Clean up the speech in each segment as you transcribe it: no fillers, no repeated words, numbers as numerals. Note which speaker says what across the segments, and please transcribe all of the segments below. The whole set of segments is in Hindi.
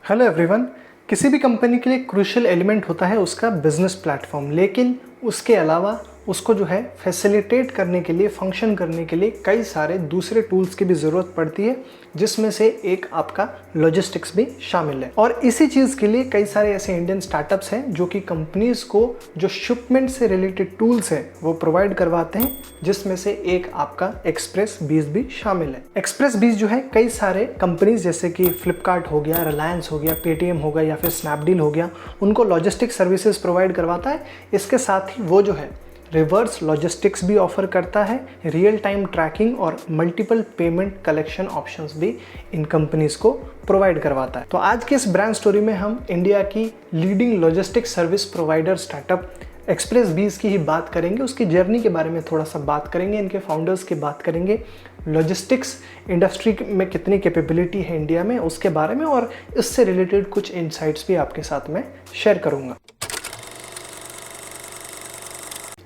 Speaker 1: Hello everyone. किसी भी कंपनी के लिए क्रूशियल एलिमेंट होता है उसका बिजनेस प्लेटफॉर्म, लेकिन उसके अलावा उसको जो है फैसिलिटेट करने के लिए, फंक्शन करने के लिए कई सारे दूसरे टूल्स की भी ज़रूरत पड़ती है, जिसमें से एक आपका लॉजिस्टिक्स भी शामिल है। और इसी चीज़ के लिए कई सारे ऐसे इंडियन स्टार्टअप्स हैं जो कि कंपनीज़ को जो शिपमेंट से रिलेटेड टूल्स हैं वो प्रोवाइड करवाते हैं, जिसमें से एक आपका एक्सप्रेस बीज भी शामिल है। एक्सप्रेस बीज जो है कई सारे कंपनीज जैसे कि फ्लिपकार्ट हो गया, रिलायंस हो गया, पेटीएम हो गया या फिर स्नैपडील हो गया, उनको लॉजिस्टिक सर्विसेज प्रोवाइड करवाता है। इसके साथ ही वो जो है रिवर्स लॉजिस्टिक्स भी ऑफर करता है, रियल टाइम ट्रैकिंग और मल्टीपल पेमेंट कलेक्शन ऑप्शंस भी इन कंपनीज को प्रोवाइड करवाता है। तो आज के इस ब्रांड स्टोरी में हम इंडिया की leading logistic service provider startup express बीज की ही बात करेंगे, उसकी जर्नी के बारे में थोड़ा सा बात करेंगे, इनके फाउंडर्स की बात करेंगे, लॉजिस्टिक्स इंडस्ट्री में कितनी कैपेबिलिटी है इंडिया में उसके बारे में, और इससे रिलेटेड कुछ इनसाइट्स भी आपके साथ में शेयर करूंगा।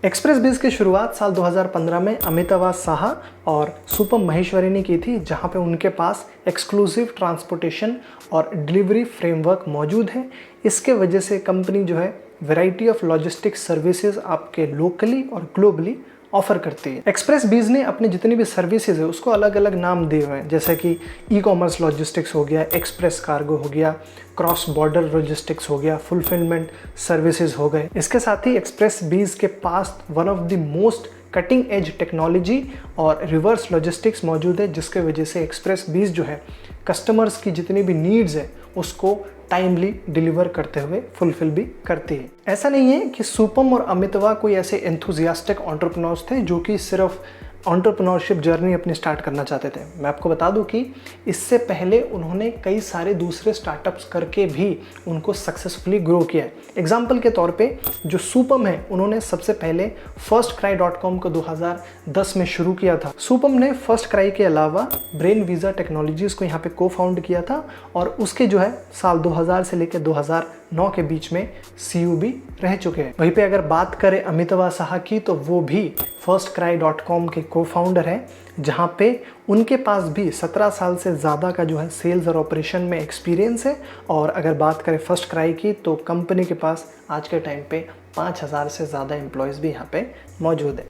Speaker 1: एक्सप्रेस बीज की शुरुआत साल 2015 में अमिताभ साहा और सुपम महेश्वरी ने की थी, जहां पे उनके पास एक्सक्लूसिव ट्रांसपोर्टेशन और डिलीवरी फ्रेमवर्क मौजूद है। इसके वजह से कंपनी जो है वैरायटी ऑफ लॉजिस्टिक्स सर्विसेज आपके लोकली और ग्लोबली ऑफर करती है। एक्सप्रेस बीज ने अपने जितनी भी सर्विसेज है उसको अलग अलग नाम दिए हुए हैं, जैसे कि ई कॉमर्स लॉजिस्टिक्स हो गया, एक्सप्रेस कार्गो हो गया, क्रॉस बॉर्डर लॉजिस्टिक्स हो गया, फुलफिलमेंट सर्विसेज हो गए। इसके साथ ही एक्सप्रेस बीज के पास one of the most cutting edge technology और रिवर्स लॉजिस्टिक्स मौजूद है, जिसके वजह से एक्सप्रेस बीज जो है कस्टमर्स की जितनी भी नीड्स है उसको टाइमली डिलीवर करते हुए फुलफिल भी करती है। ऐसा नहीं है कि सुपम और अमिताभ कोई ऐसे एंथुजियास्टिक एंटरप्रेन्योर्स थे जो कि सिर्फ एंटरप्रेन्योरशिप जर्नी अपनी स्टार्ट करना चाहते थे। मैं आपको बता दूं कि इससे पहले उन्होंने कई सारे दूसरे स्टार्टअप्स करके भी उनको सक्सेसफुली ग्रो किया है। एग्जाम्पल के तौर पे जो सुपम है, उन्होंने सबसे पहले firstcry.com को 2010 में शुरू किया था। सुपम ने फर्स्ट क्राई के अलावा ब्रेन वीज़ा टेक्नोलॉजीज़ को यहाँ पे को फाउंड किया था, और उसके जो है साल 2000 से लेकर 2009 के बीच में सीईओ भी रह चुके हैं। वहीं पे अगर बात करें अमिताभ साहा की, तो वो भी firstcry.com के को फाउंडर हैं, जहाँ पे उनके पास भी 17 साल से ज़्यादा का जो है सेल्स और ऑपरेशन में एक्सपीरियंस है। और अगर बात करें फर्स्ट क्राई की, तो कंपनी के पास आज के टाइम पे 5000 से ज़्यादा एम्प्लॉयज़ भी यहाँ पे मौजूद है।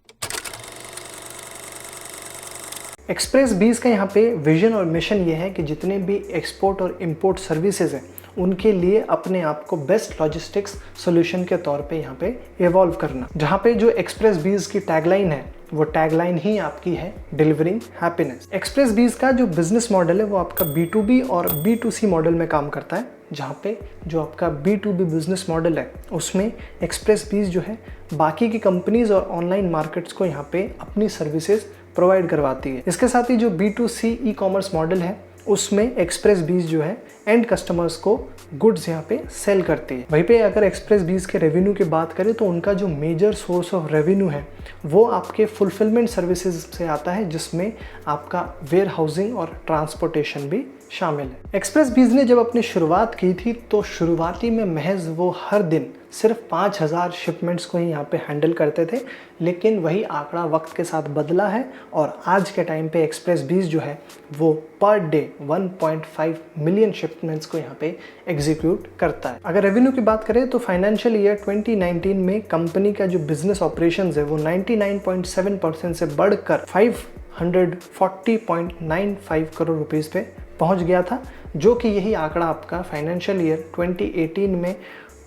Speaker 1: एक्सप्रेस बीज का यहाँ पे विजन और मिशन ये है कि जितने भी एक्सपोर्ट और इंपोर्ट सर्विसेज हैं उनके लिए अपने आप को बेस्ट लॉजिस्टिक्स सॉल्यूशन के तौर पे यहाँ पे इवॉल्व करना। जहाँ पे जो एक्सप्रेस बीज की टैगलाइन है वो टैगलाइन ही आपकी है डिलीवरिंग हैप्पीनेस। एक्सप्रेस बीज का जो बिजनेस मॉडल है वो आपका B2B और B2C मॉडल में काम करता है, जहाँ पे जो आपका B2B बिजनेस मॉडल है उसमें एक्सप्रेस बीज जो है बाकी की कंपनीज और ऑनलाइन मार्केट्स को यहाँ पे अपनी सर्विसेज प्रोवाइड करवाती है। इसके साथ ही जो B2C ई कॉमर्स मॉडल है उसमें एक्सप्रेस बीज जो है एंड कस्टमर्स को गुड्स यहाँ पे सेल करती है। वहीं पे अगर एक्सप्रेस बीज के रेवेन्यू की बात करें तो उनका जो मेजर सोर्स ऑफ रेवेन्यू है वो आपके फुलफिलमेंट सर्विसेज से आता है, जिसमें आपका वेयर हाउसिंग और ट्रांसपोर्टेशन भी शामिल है। एक्सप्रेस बीज ने जब अपनी शुरुआत की थी तो शुरुआती में महज वो हर दिन सिर्फ 5000 शिपमेंट्स को ही यहाँ पे हैंडल करते थे, लेकिन वही आंकड़ा वक्त के साथ बदला है और आज के टाइम पे एक्सप्रेस बीज जो है वो पर डे 1.5 मिलियन शिपमेंट्स को यहाँ पे एग्जीक्यूट करता है। अगर रेवेन्यू की बात करें तो फाइनेंशियल ईयर 2019 में कंपनी का जो बिजनेस ऑपरेशंस है वो 99.7% से बढ़कर 540.95 करोड़ रुपीस पे पहुंच गया था, जो कि यही आंकड़ा आपका फाइनेंशियल ईयर 2018 में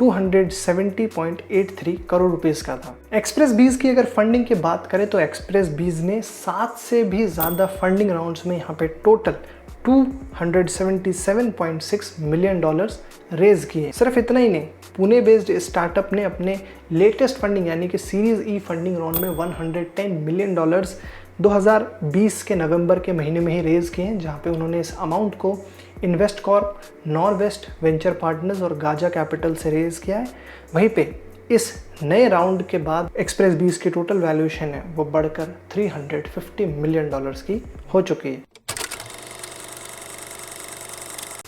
Speaker 1: 270.83 करोड़ रुपीस का था। एक्सप्रेस बीज की अगर फंडिंग की बात करें तो एक्सप्रेस बीज ने 7 से भी ज़्यादा फंडिंग राउंड्स में यहाँ पे टोटल 277.6 मिलियन डॉलर्स रेज किए। सिर्फ इतना ही नहीं, पुणे बेस्ड स्टार्टअप ने अपने लेटेस्ट फंडिंग यानी कि सीरीज ई फंडिंग राउंड में 110 मिलियन डॉलर्स 2020 के नवंबर के महीने में ही रेज किए हैं, जहाँ पे उन्होंने इस अमाउंट को इन्वेस्ट कॉर्प, नॉर्वेस्ट वेंचर पार्टनर्स और गाजा कैपिटल से रेज किया है। वहीं पे इस नए राउंड के बाद एक्सप्रेस बीज की टोटल वैल्यूएशन है वो बढ़कर 350 मिलियन डॉलर्स की हो चुकी है।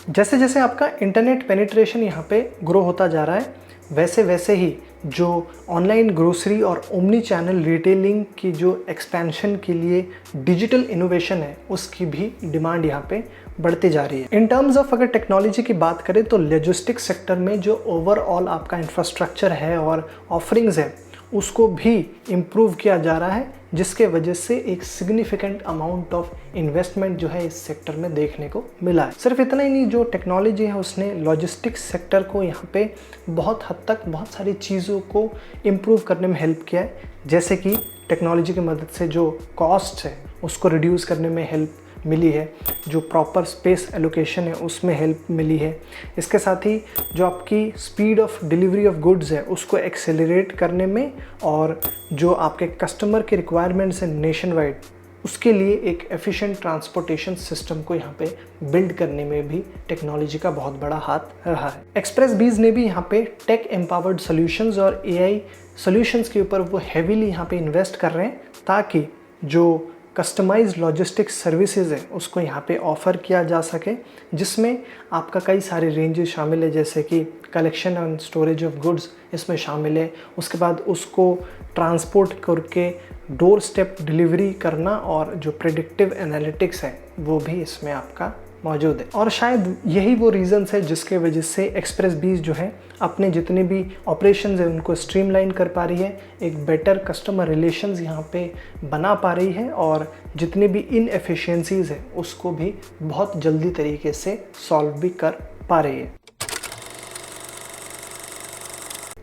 Speaker 1: जैसे जैसे आपका इंटरनेट पेनिट्रेशन यहाँ पे ग्रो होता जा रहा है, वैसे वैसे ही जो ऑनलाइन ग्रोसरी और ओमनी चैनल रिटेलिंग की जो एक्सपेंशन के लिए डिजिटल इनोवेशन है उसकी भी डिमांड यहाँ पे बढ़ती जा रही है। इन टर्म्स ऑफ अगर टेक्नोलॉजी की बात करें तो लॉजिस्टिक्स सेक्टर में जो ओवरऑल आपका इंफ्रास्ट्रक्चर है और ऑफरिंग्स है उसको भी इम्प्रूव किया जा रहा है, जिसके वजह से एक सिग्निफिकेंट अमाउंट ऑफ इन्वेस्टमेंट जो है इस सेक्टर में देखने को मिला है। सिर्फ इतना ही नहीं, जो टेक्नोलॉजी है उसने लॉजिस्टिक्स सेक्टर को यहाँ पे बहुत हद तक बहुत सारी चीज़ों को इम्प्रूव करने में हेल्प किया है, जैसे कि टेक्नोलॉजी की मदद से जो कॉस्ट है उसको रिड्यूस करने में हेल्प मिली है, जो प्रॉपर स्पेस एलोकेशन है उसमें हेल्प मिली है। इसके साथ ही जो आपकी speed of delivery of goods है उसको एक्सेलरेट करने में, और जो आपके कस्टमर के रिक्वायरमेंट्स हैं नेशन वाइड उसके लिए एक एफिशिएंट ट्रांसपोर्टेशन सिस्टम को यहाँ पे बिल्ड करने में भी टेक्नोलॉजी का बहुत बड़ा हाथ रहा है। एक्सप्रेस बीज ने भी यहाँ पे टेक एम्पावर्ड सॉल्यूशंस और एआई सॉल्यूशंस के ऊपर वो हेवीली यहाँ पे इन्वेस्ट कर रहे हैं, ताकि जो कस्टमाइज्ड लॉजिस्टिक्स सर्विसेज है उसको यहाँ पे ऑफ़र किया जा सके, जिसमें आपका कई सारे रेंजेस शामिल है, जैसे कि collection and storage of goods इसमें शामिल है। उसके बाद उसको ट्रांसपोर्ट करके डोर स्टेप डिलीवरी करना, और जो प्रेडिक्टिव एनालिटिक्स है वो भी इसमें आपका मौजूद है। और शायद यही वो रीज़न्स है जिसके वजह से एक्सप्रेस बीज जो है अपने जितने भी ऑपरेशंस हैं उनको स्ट्रीमलाइन कर पा रही है, एक बेटर कस्टमर रिलेशंस यहाँ पे बना पा रही है, और जितनी भी इनएफिशिएंसीज है उसको भी बहुत जल्दी तरीके से सॉल्व भी कर पा रही है।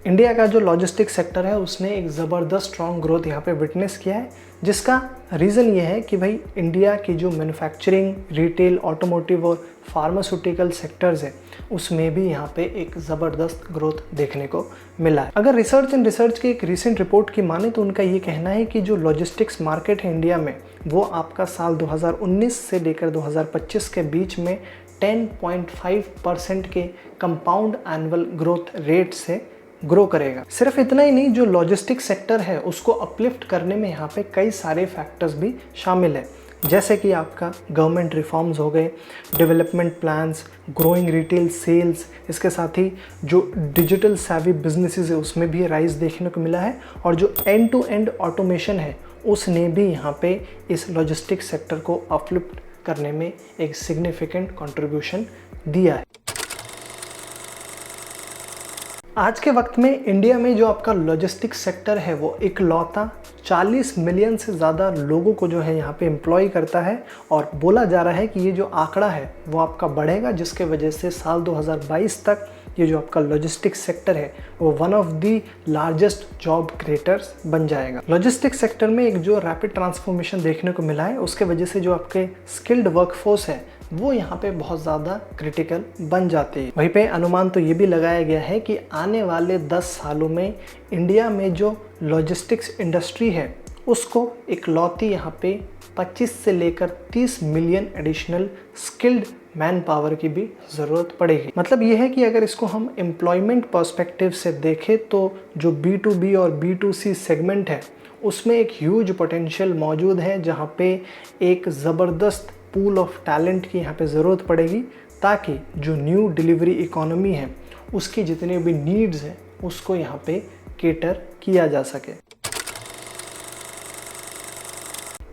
Speaker 1: इंडिया का जो लॉजिस्टिक्स सेक्टर है उसने एक ज़बरदस्त स्ट्रॉन्ग ग्रोथ यहाँ पे विटनेस किया है, जिसका रीज़न ये है कि भाई इंडिया की जो मैन्युफैक्चरिंग, रिटेल, ऑटोमोटिव और फार्मास्यूटिकल सेक्टर्स है उसमें भी यहाँ पे एक ज़बरदस्त ग्रोथ देखने को मिला है। अगर रिसर्च की एक रीसेंट रिपोर्ट की माने तो उनका ये कहना है कि जो लॉजिस्टिक्स मार्केट है इंडिया में वो आपका साल 2019 से लेकर 2025 के बीच में 10.5% के कंपाउंड एनुअल ग्रोथ रेट से ग्रो करेगा। सिर्फ इतना ही नहीं, जो लॉजिस्टिक्स सेक्टर है उसको अपलिफ्ट करने में यहाँ पे कई सारे फैक्टर्स भी शामिल है, जैसे कि आपका गवर्नमेंट रिफॉर्म्स हो गए, development plans, growing retail sales, इसके साथ ही जो डिजिटल सैवी बिजनेसेस है उसमें भी राइज देखने को मिला है, और जो एंड टू एंड ऑटोमेशन है उसने भी यहाँ पे इस लॉजिस्टिक्स सेक्टर को अपलिफ्ट करने में एक सिग्निफिकेंट कंट्रीब्यूशन दिया है। आज के वक्त में इंडिया में जो आपका लॉजिस्टिक्स सेक्टर है वो इकलौता 40 मिलियन से ज़्यादा लोगों को जो है यहाँ पे एम्प्लॉय करता है, और बोला जा रहा है कि ये जो आंकड़ा है वो आपका बढ़ेगा, जिसके वजह से साल 2022 तक ये जो आपका लॉजिस्टिक्स सेक्टर है वो one of the largest job creators बन जाएगा। लॉजिस्टिक्स सेक्टर में एक जो रैपिड ट्रांसफॉर्मेशन देखने को मिला है उसके वजह से जो आपके स्किल्ड वर्कफोर्स है वो यहाँ पे बहुत ज़्यादा क्रिटिकल बन जाती है। वहीं पे अनुमान तो ये भी लगाया गया है कि आने वाले 10 सालों में इंडिया में जो लॉजिस्टिक्स इंडस्ट्री है उसको इकलौती यहाँ पे 25 से लेकर 30 million additional skilled man power की भी ज़रूरत पड़ेगी। मतलब ये है कि अगर इसको हम एम्प्लॉयमेंट पर्सपेक्टिव से देखें तो जो B2B और B2C सेगमेंट है उसमें एक ह्यूज पोटेंशियल मौजूद है, जहाँ पे एक ज़बरदस्त पूल ऑफ टैलेंट की यहाँ पे ज़रूरत पड़ेगी, ताकि जो न्यू डिलीवरी इकोनॉमी है उसकी जितने भी नीड्स हैं उसको यहाँ पे केटर किया जा सके।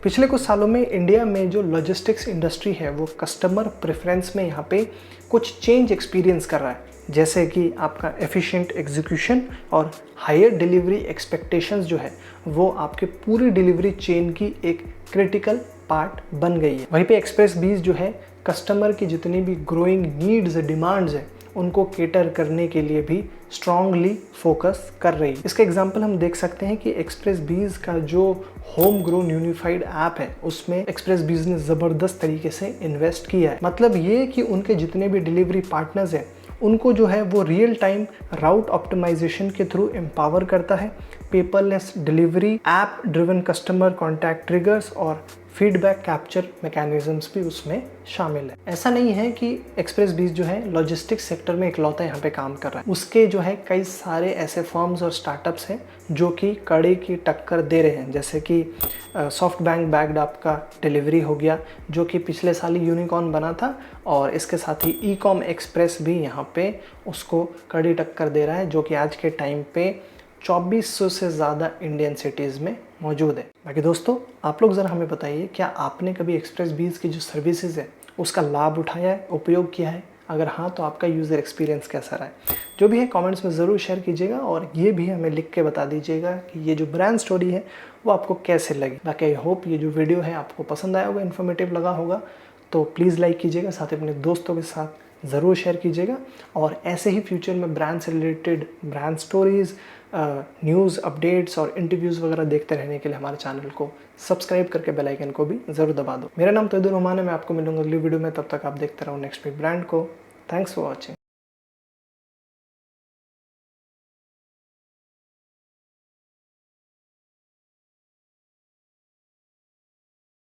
Speaker 1: पिछले कुछ सालों में इंडिया में जो लॉजिस्टिक्स इंडस्ट्री है वो कस्टमर प्रेफरेंस में यहाँ पे कुछ चेंज एक्सपीरियंस कर रहा है, जैसे कि आपका एफिशिएंट एग्जीक्यूशन और हायर डिलीवरी एक्सपेक्टेशंस जो है वो आपके पूरी डिलीवरी चेन की एक क्रिटिकल पार्ट बन गई है। वहीं पे एक्सप्रेस बीज जो है कस्टमर की जितनी भी ग्रोइंग नीड्स, डिमांड्स है उनको केटर करने के लिए भी स्ट्रांगली फोकस कर रही है। इसका एग्जांपल हम देख सकते हैं कि एक्सप्रेस बीज का जो होम ग्रोन यूनिफाइड ऐप है उसमें एक्सप्रेस बीज ने ज़बरदस्त तरीके से इन्वेस्ट किया है। मतलब ये कि उनके जितने भी डिलीवरी पार्टनर्स हैं उनको जो है वो रियल टाइम राउट ऑप्टिमाइजेशन के थ्रू एम्पावर करता है, paperless delivery, app driven customer contact triggers और फीडबैक कैप्चर मैकेनिज्म्स भी उसमें शामिल है। ऐसा नहीं है कि एक्सप्रेस बीस जो है लॉजिस्टिक्स सेक्टर में इकलौता यहाँ पे काम कर रहा है। उसके जो है कई सारे ऐसे फर्म्स और स्टार्टअप्स हैं जो कि कड़े की टक्कर दे रहे हैं, जैसे कि सॉफ्ट बैंक बैग्ड आपका डिलीवरी हो गया जो कि पिछले साल ही यूनिकॉर्न बना था, और इसके साथ ही ई कॉम एक्सप्रेस भी यहाँ पे उसको कड़ी टक्कर दे रहा है, जो कि आज के टाइम पे 2400 से ज़्यादा इंडियन सिटीज़ में मौजूद है। बाकी दोस्तों, आप लोग ज़रा हमें बताइए, क्या आपने कभी एक्सप्रेस बीस की जो सर्विसेज है उसका लाभ उठाया है, उपयोग किया है? अगर हाँ तो आपका यूज़र एक्सपीरियंस कैसा रहा है? जो भी है कमेंट्स में ज़रूर शेयर कीजिएगा, और ये भी हमें लिख के बता दीजिएगा कि ये जो ब्रांड स्टोरी है वो आपको कैसे लगी। बाकी आई होप ये जो वीडियो है आपको पसंद आया होगा, इन्फॉर्मेटिव लगा होगा, तो प्लीज़ लाइक कीजिएगा, साथ ही अपने दोस्तों के साथ ज़रूर शेयर कीजिएगा। और ऐसे ही फ्यूचर में ब्रांड से related brand stories, news updates और इंटरव्यूज़ वगैरह देखते रहने के लिए हमारे चैनल को सब्सक्राइब करके बेल आइकन को भी ज़रूर दबा दो। मेरा नाम तैयदुर रहमान है, मैं आपको मिलूंगा अगली वीडियो में। तब तक आप देखते रहो नेक्स्ट वीक ब्रांड को। Thanks for watching.